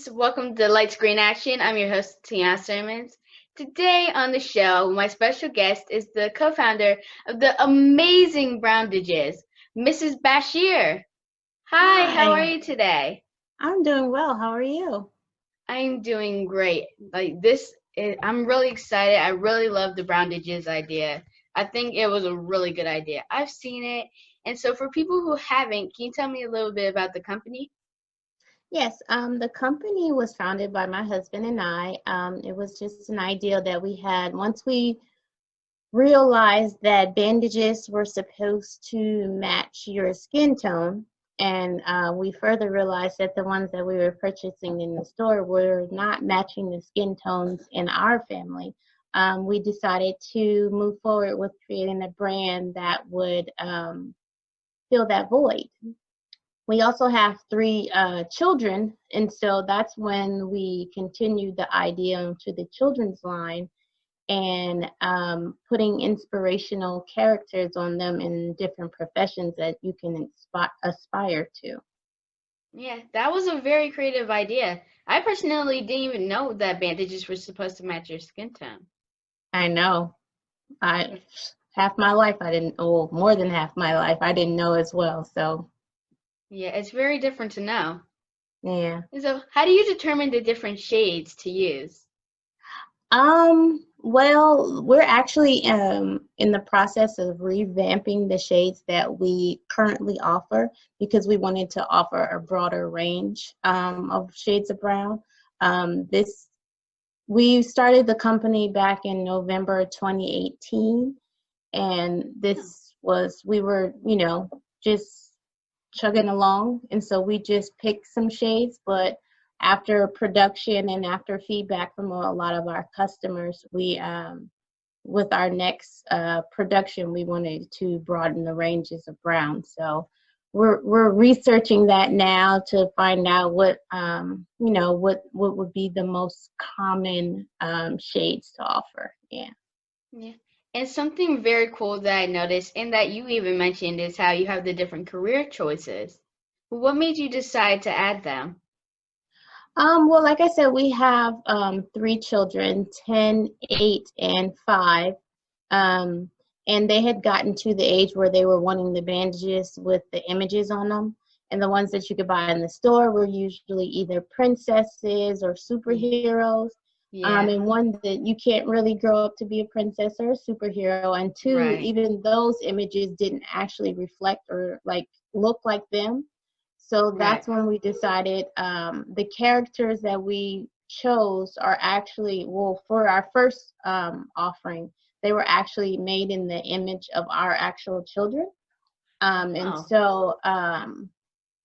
friends, welcome to Lights Green Action. I'm your host, Tiana Sirmans. Today on the show, my special guest is the co-founder of the amazing Browndages, Mrs. Bashir. Hi, how are Hi, you today? I'm doing well. How are you? I'm doing great. I'm really excited. I really love the Browndages idea. I think it was a really good idea. I've seen it. And so for people who haven't, can you tell me a little bit about the company? Yes, the company was founded by my husband and I. It was just an idea that we had once we realized that bandages were supposed to match your skin tone, and we further realized that the ones that we were purchasing in the store were not matching the skin tones in our family. We decided to move forward with creating a brand that would fill that void. We also have three children, and so that's when we continued the idea into the children's line and putting inspirational characters on them in different professions that you can aspire to. Yeah, that was a very creative idea. I personally didn't even know that bandages were supposed to match your skin tone. I know. I half my life I didn't, oh, more than half my life I didn't know as well. So Yeah, it's very different to know. yeah. And so, how do you determine the different shades to use? Well, we're actually in the process of revamping the shades that we currently offer because we wanted to offer a broader range of shades of brown. This We started the company back in November 2018, and Oh, this was we were, just chugging along, and so we just picked some shades, but after production and after feedback from a lot of our customers, we with our next production, we wanted to broaden the ranges of brown. So we're researching that now to find out what would be the most common shades to offer. Yeah. yeah. And something very cool that I noticed and that you even mentioned is how you have the different career choices. What made you decide to add them? Well, like I said, we have three children, 10, 8, and 5. Um, and they had gotten to the age where they were wanting the bandages with the images on them. And the ones that you could buy in the store were usually either princesses or Yeah. superheroes. Yeah, And one that you can't really grow up to be a princess or a superhero. And two, right, even those images didn't actually reflect or like look like them. So right. that's when we decided the characters that we chose are actually, well, for our first offering, they were actually made in the image of our actual children. And Oh, so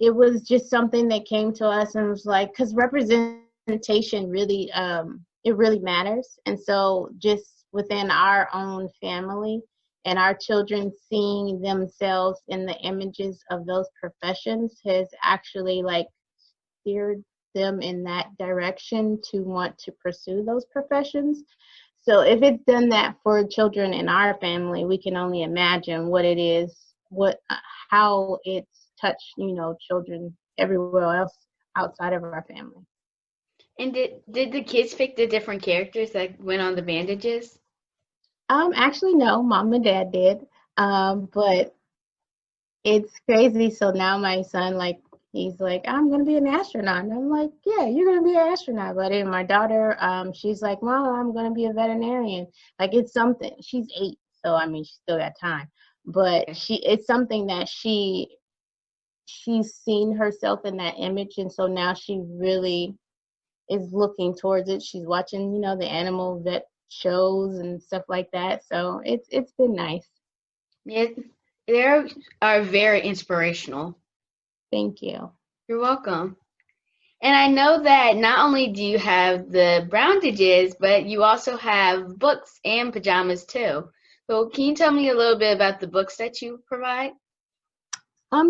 it was just something that came to us and was like, because representation really, it really matters. And so just within our own family and our children seeing themselves in the images of those professions has actually like steered them in that direction to want to pursue those professions. So if it's done that for children in our family, we can only imagine what it is, how it's touched, children everywhere else outside of our family. and did the kids pick the different characters that went on the bandages? Actually, no, mom and dad did. But it's crazy. So now my son, like, he's like, I'm gonna be an astronaut. And I'm like, yeah, you're gonna be an astronaut. But then my daughter, she's like, Mom, I'm gonna be a veterinarian. Like it's something. She's 8, so I mean, she's still got time. But Yeah. it's something that she's seen herself in that image, and so now she really is looking towards it. She's watching, the animal vet shows and stuff like that. So it's been nice. Yeah, they are very inspirational. Thank you. You're welcome. And I know that not only do you have the Browndages, but you also have books and pajamas too. So can you tell me a little bit about the books that you provide?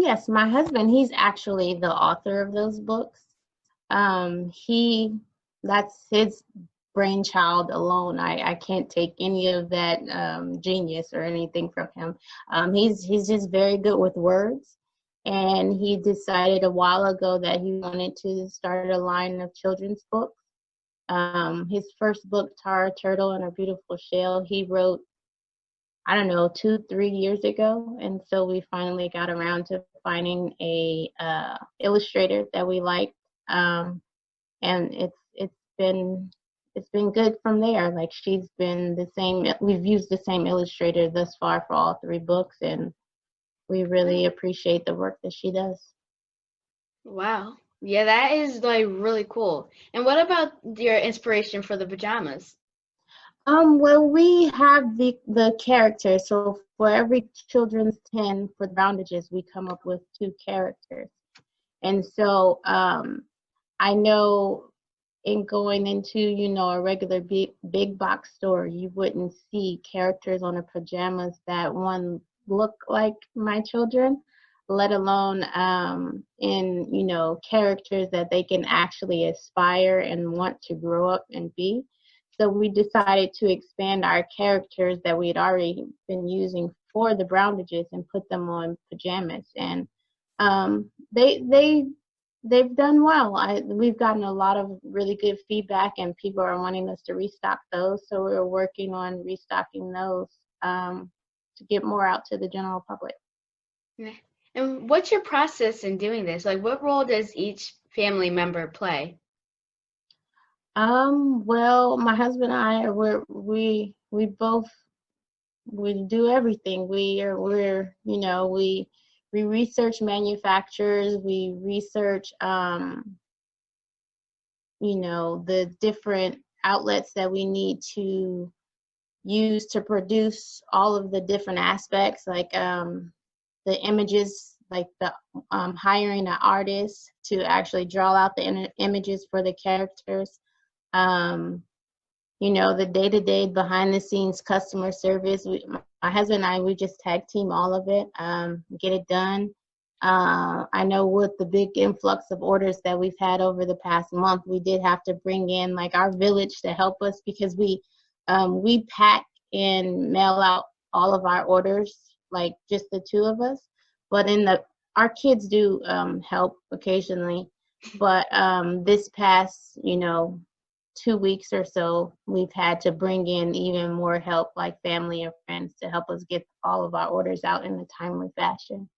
Yes, my husband, he's actually the author of those books. He That's his brainchild alone. I can't take any of that genius or anything from him. He's just very good with words, and he decided a while ago that he wanted to start a line of children's books. His first book, Tara Turtle and Her Beautiful Shell, he wrote, I don't know, 2, 3 years ago, and so we finally got around to finding a illustrator that we liked, and been it's been good from there. Like, she's been the same. We've used the same illustrator thus far for all 3 books, and we really appreciate the work that she does. Wow. Yeah, that is like really cool. And what about your inspiration for the pajamas? Well, we have the characters. So for every children's 10 for the Browndages, we come up with 2 characters. And so I know in going into, a regular big box store, you wouldn't see characters on the pajamas that one look like my children, let alone in, characters that they can actually aspire and want to grow up and be. So we decided to expand our characters that we had already been using for the Browndages and put them on pajamas. And they've done well. We've gotten a lot of really good feedback, and people are wanting us to restock those. So we're working on restocking those to get more out to the general public. Yeah. And what's your process in doing this? Like, what role does each family member play? Well, my husband and I we both we do everything. We research manufacturers, we research the different outlets that we need to use to produce all of the different aspects, like the images, like the hiring an artist to actually draw out the images for the characters. The day-to-day behind-the-scenes customer service. My husband and I, we just tag team all of it, get it done. I know with the big influx of orders that we've had over the past month, we did have to bring in like our village to help us, because we pack and mail out all of our orders, like just the 2 of us. But our kids do help occasionally. But this past 2 weeks or so, we've had to bring in even more help, like family and friends, to help us get all of our orders out in a timely fashion.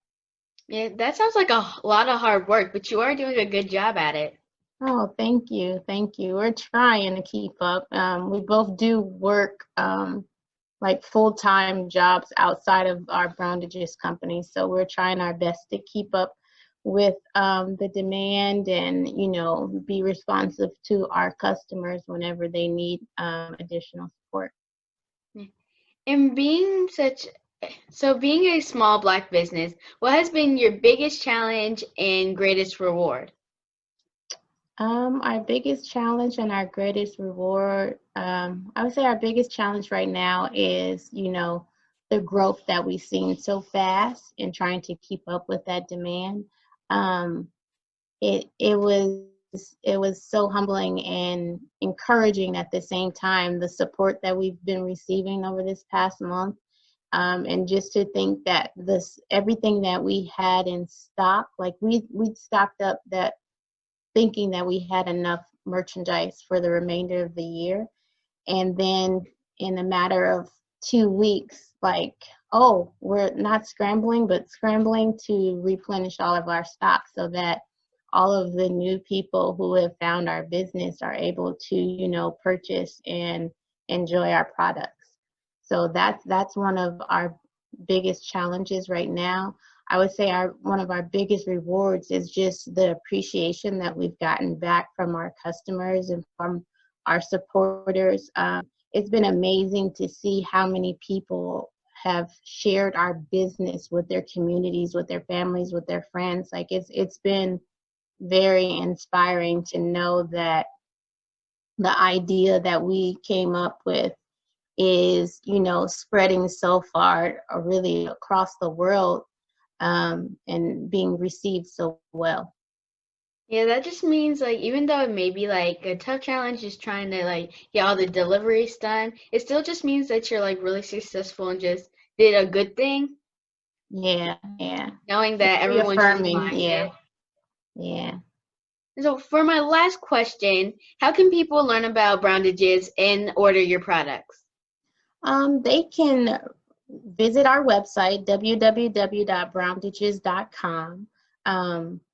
Yeah, that sounds like a lot of hard work, but you are doing a good job at it. Oh, thank you. Thank you. We're trying to keep up. We both do work like full-time jobs outside of our Browndages company. So we're trying our best to keep up with the demand and, be responsive to our customers whenever they need additional support. Yeah. And being a small Black business, what has been your biggest challenge and greatest reward? Our biggest challenge and our greatest reward, I would say our biggest challenge right now is, the growth that we've seen so fast and trying to keep up with that demand. Um, it was so humbling and encouraging at the same time, the support that we've been receiving over this past month. And just to think that everything that we had in stock, like we stocked up, that thinking that we had enough merchandise for the remainder of the year. And then in a matter of 2 weeks, like, oh, we're not scrambling, but scrambling to replenish all of our stock so that all of the new people who have found our business are able to, purchase and enjoy our products. So that's one of our biggest challenges right now. I would say one of our biggest rewards is just the appreciation that we've gotten back from our customers and from our supporters. It's been amazing to see how many people have shared our business with their communities, with their families, with their friends. Like, it's been very inspiring to know that the idea that we came up with is, spreading so far, really across the world, and being received so well. Yeah, that just means like even though it may be like a tough challenge just trying to like get all the deliveries done, it still just means that you're like really successful and just did a good thing. Yeah, yeah. knowing It's that everyone's just reaffirming. buying Yeah, it. yeah. So for my last question, how can people learn about Browndages and order your products? They can visit our website, www.browndages.com,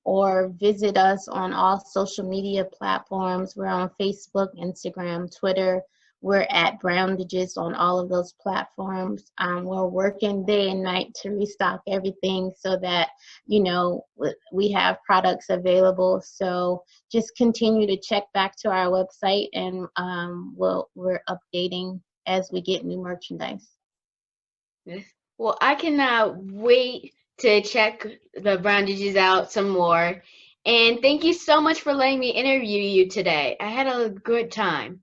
or visit us on all social media platforms. We're on Facebook, Instagram, Twitter. We're at Browndages on all of those platforms. We're working day and night to restock everything so that, we have products available. So just continue to check back to our website, and we're updating as we get new merchandise. Yes. Well, I cannot wait to check the Browndages out some more. And thank you so much for letting me interview you today. I had a good time.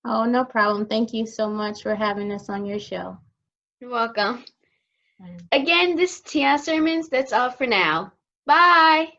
Oh, no problem. Thank you so much for having us on your show. You're welcome. Bye. Again, this is Tiana Sirmans. That's all for now. Bye.